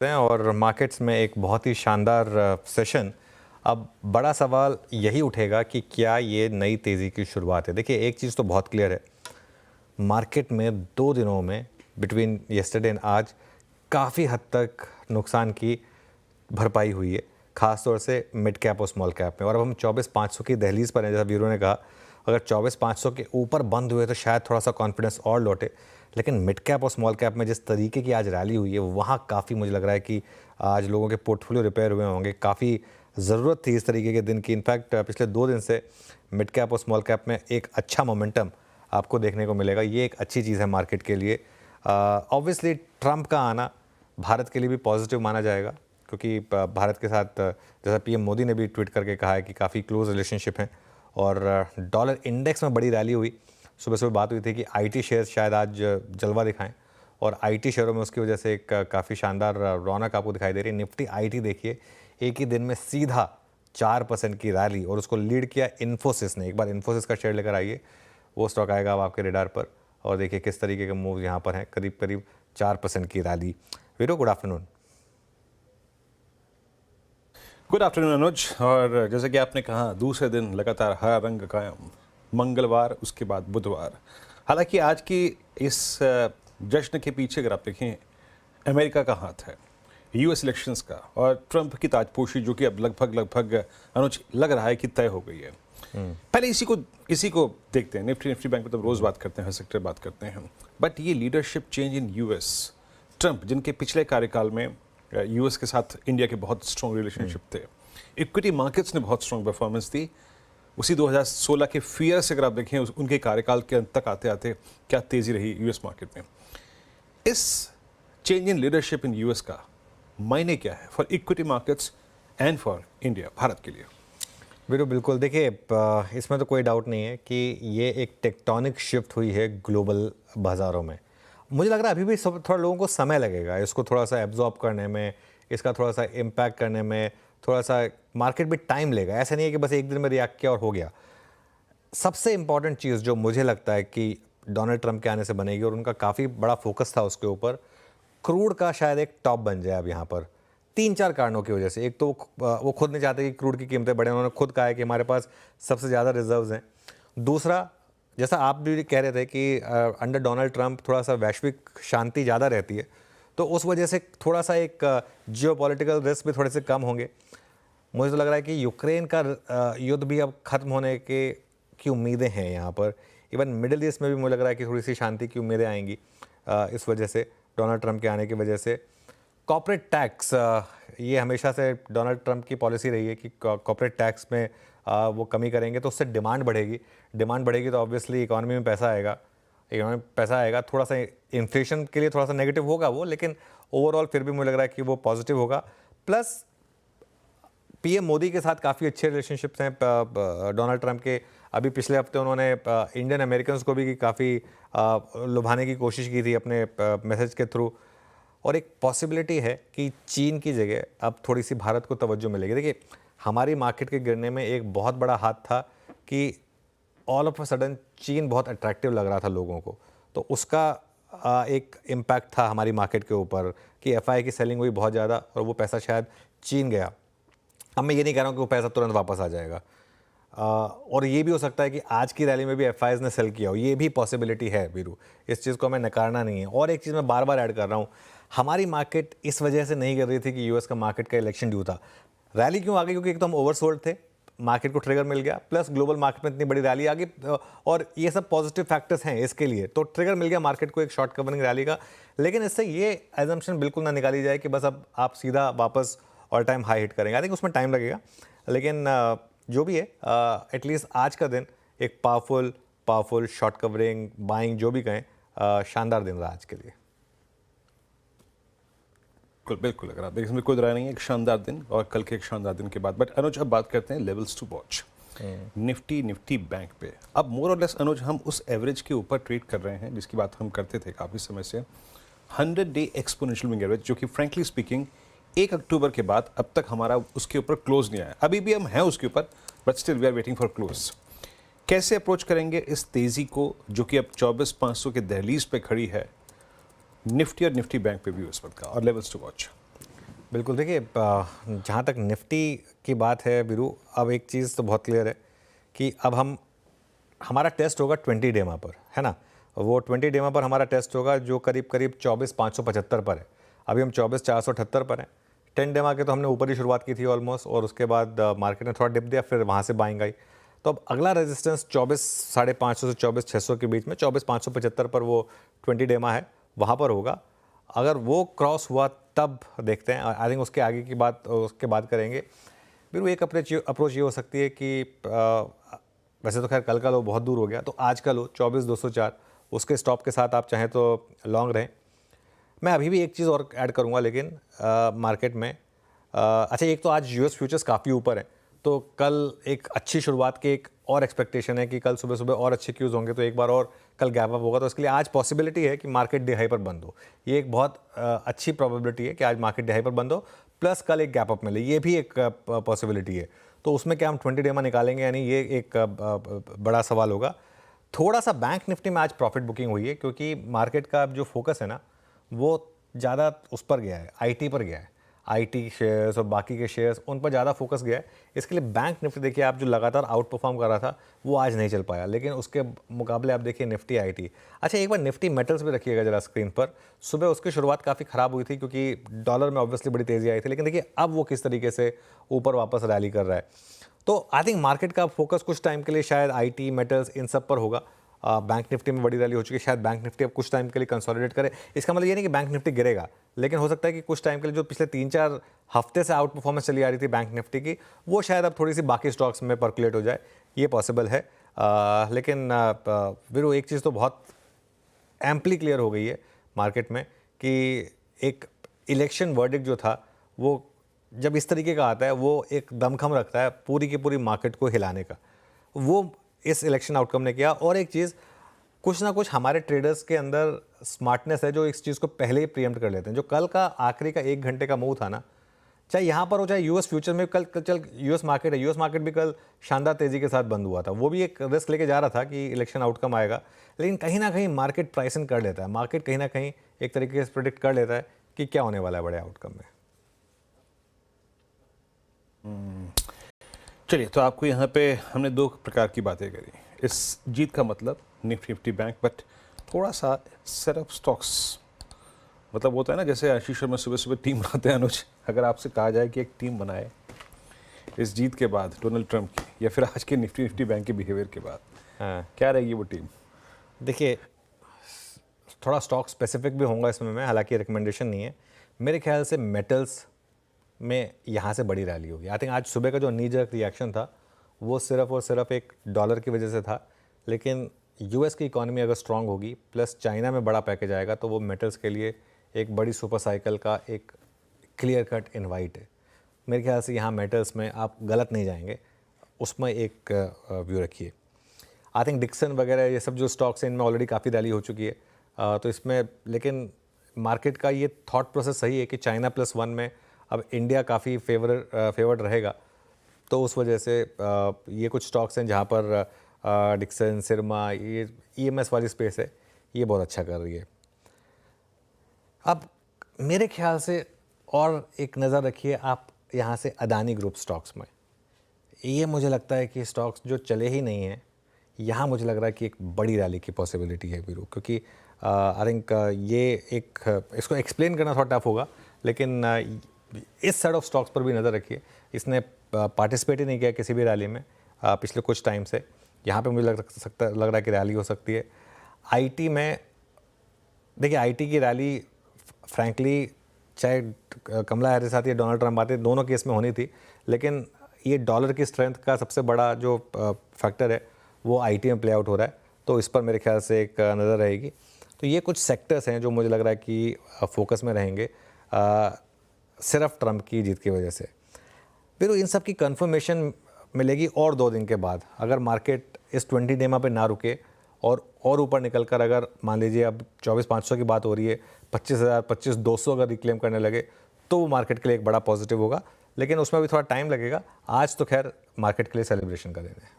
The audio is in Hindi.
हैं और मार्केट्स में एक बहुत ही शानदार सेशन। अब बड़ा सवाल यही उठेगा कि क्या ये नई तेज़ी की शुरुआत है। देखिए, एक चीज़ तो बहुत क्लियर है, मार्केट में 2 दिनों में बिटवीन यस्टरडे एंड आज काफ़ी हद तक नुकसान की भरपाई हुई है, ख़ास तौर से मिड कैप और स्मॉल कैप में। और अब हम 24,500 की दहलीज़ पर हैं। जैसा वीरो ने कहा, अगर 24,500 के ऊपर बंद हुए तो शायद थोड़ा सा कॉन्फिडेंस और लौटे, लेकिन मिड कैप और स्मॉल कैप में जिस तरीके की आज रैली हुई है, वहाँ काफ़ी मुझे लग रहा है कि आज लोगों के पोर्टफोलियो रिपेयर हुए होंगे। काफ़ी ज़रूरत थी इस तरीके के दिन की। इनफैक्ट पिछले 2 दिन से मिड कैप और स्मॉल कैप में एक अच्छा मोमेंटम आपको देखने को मिलेगा। ये एक अच्छी चीज़ है मार्केट के लिए। ऑब्वियसली ट्रंप का आना भारत के लिए भी पॉजिटिव माना जाएगा, क्योंकि भारत के साथ जैसा पीएम मोदी ने भी ट्वीट करके कहा है कि काफ़ी क्लोज रिलेशनशिप हैं। और डॉलर इंडेक्स में बड़ी रैली हुई। सुबह सुबह बात हुई थी कि आईटी शेयर्स शायद आज जलवा दिखाएं, और आईटी शेयरों में उसकी वजह से एक काफ़ी शानदार रौनक आपको दिखाई दे रही है। निफ्टी आईटी देखिए, एक ही दिन में सीधा 4% की रैली, और उसको लीड किया इन्फोसिस ने। एक बार इन्फोसिस का शेयर लेकर आइए, वो स्टॉक आएगा अब आपके रेडार पर, और देखिए किस तरीके के मूव यहाँ पर हैं। करीब करीब 4% की रैली। वीरो, गुड आफ्टरनून। गुड आफ्टरनून अनुज। और जैसे कि आपने कहा, दूसरे दिन लगातार हरा रंग कायम, मंगलवार उसके बाद बुधवार। हालांकि आज की इस जश्न के पीछे अगर आप देखें, अमेरिका का हाथ है, यूएस इलेक्शंस का, और ट्रंप की ताजपोशी जो कि अब लगभग अनुज लग रहा है कि तय हो गई है। पहले इसी को देखते हैं। निफ्टी बैंक में तो रोज बात करते हैं, हर सेक्टर बात करते हैं, बट ये leadership change in US, Trump जिनके पिछले कार्यकाल में यूएस के साथ इंडिया के बहुत स्ट्रॉन्ग रिलेशनशिप थे, इक्विटी मार्केट्स ने बहुत स्ट्रॉन्ग परफॉर्मेंस दी। उसी 2016 के फियर से अगर आप देखें, उनके कार्यकाल के अंत तक आते आते क्या तेजी रही यूएस मार्केट में। इस change in leadership in US का मायने क्या है for equity markets and for India, Bharat के लिए? वीरो, बिल्कुल। देखिए, इसमें तो कोई डाउट नहीं है कि ये एक टेक्टोनिक शिफ्ट हुई है ग्लोबल बाज़ारों में। मुझे लग रहा है अभी भी सब थोड़ा लोगों को समय लगेगा इसको थोड़ा सा एब्जॉर्ब करने में, इसका थोड़ा सा इम्पैक्ट करने में, थोड़ा सा मार्केट भी टाइम लेगा। ऐसा नहीं है कि बस एक दिन में रिएक्ट किया और हो गया। सबसे इंपॉर्टेंट चीज़ जो मुझे लगता है कि डोनाल्ड ट्रंप के आने से बनेगी, और उनका काफ़ी बड़ा फोकस था उसके ऊपर, क्रूड का शायद एक टॉप बन जाए अब यहाँ पर 3-4 कारणों की वजह से। एक तो वो खुद नहीं चाहते कि क्रूड की कीमतें बढ़े। उन्होंने खुद कहा है कि हमारे पास सबसे ज़्यादा रिजर्व्स हैं। दूसरा, जैसा आप भी कह रहे थे कि अंडर डोनाल्ड ट्रंप थोड़ा सा वैश्विक शांति ज़्यादा रहती है, तो उस वजह से थोड़ा सा एक जियोपॉलिटिकल रिस्क भी थोड़े से कम होंगे। मुझे तो लग रहा है कि यूक्रेन का युद्ध भी अब ख़त्म होने की उम्मीदें हैं यहाँ पर। इवन मिडिल ईस्ट में भी मुझे लग रहा है कि थोड़ी सी शांति की उम्मीदें आएंगी इस वजह से, डोनाल्ड ट्रंप के आने की वजह से। कॉर्पोरेट टैक्स, ये हमेशा से डोनाल्ड ट्रंप की पॉलिसी रही है कि कॉर्पोरेट टैक्स में वो कमी करेंगे तो उससे डिमांड बढ़ेगी तो ऑब्वियसली इकोनॉमी में पैसा आएगा। थोड़ा सा इन्फ्लेशन के लिए थोड़ा सा नेगेटिव होगा वो, लेकिन ओवरऑल फिर भी मुझे लग रहा है कि वो पॉजिटिव होगा। प्लस पीएम मोदी के साथ काफ़ी अच्छे रिलेशनशिप्स हैं डोनाल्ड ट्रंप के। अभी पिछले हफ्ते उन्होंने इंडियन अमेरिकन्स को भी काफ़ी लुभाने की कोशिश की थी अपने मैसेज के थ्रू। और एक पॉसिबिलिटी है कि चीन की जगह अब थोड़ी सी भारत को तवज्जो मिलेगी। देखिए, हमारी मार्केट के गिरने में एक बहुत बड़ा हाथ था कि ऑल ऑफ अ सडन चीन बहुत अट्रैक्टिव लग रहा था लोगों को, तो उसका एक इम्पैक्ट था हमारी मार्केट के ऊपर कि एफआई की सेलिंग हुई बहुत ज़्यादा, और वो पैसा शायद चीन गया। अब मैं ये नहीं कह रहा हूँ कि वो पैसा तुरंत वापस आ जाएगा, और ये भी हो सकता है कि आज की रैली में भी एफआईज ने सेल किया हो। ये भी पॉसिबिलिटी है वीरू, इस चीज़ को हमें नकारना नहीं है। और एक चीज़ मैं बार बार ऐड कर रहा हूँ, हमारी मार्केट इस वजह से नहीं कर रही थी कि यूएस का मार्केट का इलेक्शन ड्यू था। रैली क्यों आ गई? क्योंकि एक तो हम ओवरसोल्ड थे, मार्केट को ट्रिगर मिल गया, प्लस ग्लोबल मार्केट में इतनी बड़ी रैली आ गई, और ये सब पॉजिटिव फैक्टर्स हैं इसके लिए, तो ट्रिगर मिल गया मार्केट को एक शॉर्ट कवरिंग रैली का। लेकिन इससे ये एजम्पशन बिल्कुल ना निकाली जाए कि बस अब आप सीधा वापस ऑल टाइम हाई हिट करेंगे। आई थिंक उसमें टाइम लगेगा, लेकिन जो भी है, एटलीस्ट आज का दिन एक पावरफुल शॉर्ट कवरिंग बाइंग जो भी कहें, शानदार दिन रहा आज के लिए। बिल्कुल अगर आप देखें, इसमें कोई राय नहीं है, एक शानदार दिन और कल के एक शानदार दिन के बाद। बट अनुज, अब बात करते हैं levels to watch. Nifty bank पे अब मोर और लेस अनुज हम उस एवरेज के ऊपर ट्रेड कर रहे हैं जिसकी बात हम करते थे काफ़ी समय से, 100 डे एक्सपोनेंशियल मूविंग एवरेज, जो कि फ्रेंकली स्पीकिंग 1 अक्टूबर के बाद अब तक हमारा उसके ऊपर क्लोज नहीं आया। अभी भी हम हैं उसके ऊपर, but still we are waiting for close. कैसे अप्रोच करेंगे इस तेज़ी को जो कि अब 24,500 के दहलीज पे खड़ी है, निफ्टी और निफ्टी बैंक पे भी उस वक्त का, और लेवल्स टू वॉच? बिल्कुल देखिए, जहाँ तक निफ्टी की बात है वीरू, अब एक चीज़ तो बहुत क्लियर है कि अब हमारा टेस्ट होगा 20 डेमा पर, है ना। वो 20 डेमा पर हमारा टेस्ट होगा जो करीब करीब 24,575 पर है। अभी हम 24,478 पर हैं। 10 डेमा के तो हमने ऊपर ही शुरुआत की थी ऑलमोस्ट, और उसके बाद मार्केट ने थोड़ा डिप दिया, फिर वहाँ से बाइंग आई। तो अब अगला रेजिस्टेंस 24,550 से 24,600 के बीच में, 24,575 पर वो 20 डेमा है, वहाँ पर होगा। अगर वो क्रॉस हुआ तब देखते हैं, आई थिंक उसके बाद करेंगे। फिर वो एक अप्रोच ये हो सकती है कि वैसे तो खैर कल का लो बहुत दूर हो गया, तो आज का लो 24,204, उसके स्टॉप के साथ आप चाहें तो लॉन्ग रहें। मैं अभी भी एक चीज़ और ऐड करूंगा, लेकिन मार्केट में अच्छा, एक तो आज यूएस फ्यूचर्स काफ़ी ऊपर है, तो कल एक अच्छी शुरुआत की एक और एक्सपेक्टेशन है कि कल सुबह सुबह और अच्छे क्यूज़ होंगे, तो एक बार और कल गैप अप होगा, तो इसके लिए आज पॉसिबिलिटी है कि मार्केट डे हाई पर बंद हो। ये एक बहुत अच्छी प्रोबेबिलिटी है कि आज मार्केट डे हाई पर बंद हो, प्लस कल एक गैप अप मिले, ये भी एक पॉसिबिलिटी है। तो उसमें क्या हम 20 डेमा निकालेंगे यानी, ये एक बड़ा सवाल होगा। थोड़ा सा बैंक निफ्टी में आज प्रॉफिट बुकिंग हुई है, क्योंकि मार्केट का जो फोकस है ना, वो ज़्यादा उस पर गया है, आईटी पर गया है। आईटी शेयर्स और बाकी के शेयर्स, उन पर ज़्यादा फोकस गया है। इसके लिए बैंक निफ्टी देखिए, आप जो लगातार आउट परफॉर्म कर रहा था, वो आज नहीं चल पाया, लेकिन उसके मुकाबले आप देखिए निफ्टी आईटी। अच्छा, एक बार निफ्टी मेटल्स भी रखिएगा जरा स्क्रीन पर। सुबह उसकी शुरुआत काफ़ी ख़राब हुई थी, क्योंकि डॉलर में ऑब्वियसली बड़ी तेज़ी आई थी, लेकिन देखिए अब वो किस तरीके से ऊपर वापस रैली कर रहा है। तो आई थिंक मार्केट का फोकस कुछ टाइम के लिए शायद आईटी, मेटल्स, इन सब पर होगा। बैंक निफ्टी में बड़ी रैली हो चुकी है, शायद बैंक निफ्टी अब कुछ टाइम के लिए कंसोलिडेट करे। इसका मतलब ये नहीं कि बैंक निफ्टी गिरेगा, लेकिन हो सकता है कि कुछ टाइम के लिए जो पिछले 3-4 हफ्ते से आउट परफॉर्मेंस चली आ रही थी बैंक निफ्टी की, वो शायद अब थोड़ी सी बाकी स्टॉक्स में पर्कुलेट हो जाए, ये पॉसिबल है। लेकिन वीरू, एक चीज़ तो बहुत एम्पली क्लियर हो गई है मार्केट में कि एक इलेक्शन वर्डिक्ट जो था, वो जब इस तरीके का आता है, वो एक दमखम रखता है पूरी की पूरी मार्केट को हिलाने का। वो इस इलेक्शन आउटकम ने किया। और एक चीज़, कुछ ना कुछ हमारे ट्रेडर्स के अंदर स्मार्टनेस है, जो इस चीज़ को पहले ही प्रीएम्प्ट कर लेते हैं। जो कल का आखिरी का 1 घंटे का मूव था ना, चाहे यहाँ पर हो चाहे यूएस फ्यूचर में, कल चल यूएस मार्केट है, यूएस मार्केट भी कल शानदार तेज़ी के साथ बंद हुआ था। वो भी एक रिस्क लेके जा रहा था कि इलेक्शन आउटकम आएगा, लेकिन कहीं ना कहीं मार्केट प्राइसिंग कर लेता है। मार्केट कहीं ना कहीं एक तरीके से प्रिडिक्ट कर लेता है कि क्या होने वाला है बड़े आउटकम में। चलिए, तो आपको यहाँ पे हमने 2 प्रकार की बातें करी। इस जीत का मतलब निफ्टी बैंक, बट थोड़ा सा सेट ऑफ स्टॉक्स, मतलब होता है ना, जैसे आशीष शर्मा सुबह सुबह टीम बनाते हैं अनुज, अगर आपसे कहा जाए कि एक टीम बनाए इस जीत के बाद डोनाल्ड ट्रंप की, या फिर आज के निफ्टी बैंक के बिहेवियर के बाद, क्या रहेगी वो टीम? देखिए, थोड़ा स्टॉक स्पेसिफिक भी होगा इसमें मैं, हालांकि रिकमेंडेशन नहीं है। मेरे ख्याल से मेटल्स में यहाँ से बड़ी रैली होगी। आई थिंक आज सुबह का जो नी जर्क रिएक्शन था, वो सिर्फ और सिर्फ एक डॉलर की वजह से था, लेकिन यूएस की इकॉनमी अगर स्ट्रांग होगी, प्लस चाइना में बड़ा पैकेज आएगा, तो वो मेटल्स के लिए एक बड़ी सुपर साइकिल का एक क्लियर कट इनवाइट है। मेरे ख्याल से यहाँ मेटल्स में आप गलत नहीं जाएंगे, उसमें एक व्यू रखिए। आई थिंक डिक्सन वगैरह ये सब जो स्टॉक्स हैं, इनमें ऑलरेडी काफ़ी रैली हो चुकी है, तो इसमें लेकिन मार्केट का ये थॉट प्रोसेस सही है कि चाइना +1 में अब इंडिया काफ़ी फेवर्ड रहेगा। तो उस वजह से ये कुछ स्टॉक्स हैं जहाँ पर डिक्सन, सिरमा, ये ईएमएस वाली स्पेस है, ये बहुत अच्छा कर रही है। अब मेरे ख्याल से और एक नज़र रखिए आप यहाँ से अदानी ग्रुप स्टॉक्स में। ये मुझे लगता है कि स्टॉक्स जो चले ही नहीं हैं, यहाँ मुझे लग रहा है कि एक बड़ी रैली की पॉसिबिलिटी है वीरू, क्योंकि आई थिंक ये एक इसको एक्सप्लेन करना थोड़ा टफ होगा, लेकिन इस सेट ऑफ स्टॉक्स पर भी नज़र रखिए। इसने पार्टिसिपेट ही नहीं किया किसी भी रैली में पिछले कुछ टाइम से। यहाँ पे मुझे लग रहा है कि रैली हो सकती है। आईटी में देखिए, आईटी की रैली फ्रैंकली चाहे कमला हैरिस आती या डोनाल्ड ट्रंप आते, दोनों केस में होनी थी, लेकिन ये डॉलर की स्ट्रेंथ का सबसे बड़ा जो फैक्टर है, वो आईटी में प्ले आउट हो रहा है, तो इस पर मेरे ख्याल से एक नज़र रहेगी। तो ये कुछ सेक्टर्स हैं जो मुझे लग रहा है कि फोकस में रहेंगे सिर्फ ट्रंप की जीत की वजह से। फिर इन सब की कंफर्मेशन मिलेगी और 2 दिन के बाद, अगर मार्केट इस 20 डेमा पे ना रुके और ऊपर निकल कर, अगर मान लीजिए अब 24,500 की बात हो रही है, 25,000, 25,200 अगर रिक्लेम करने लगे, तो वो मार्केट के लिए एक बड़ा पॉजिटिव होगा, लेकिन उसमें भी थोड़ा टाइम लगेगा। आज तो खैर मार्केट के लिए सेलिब्रेशन का दिन है।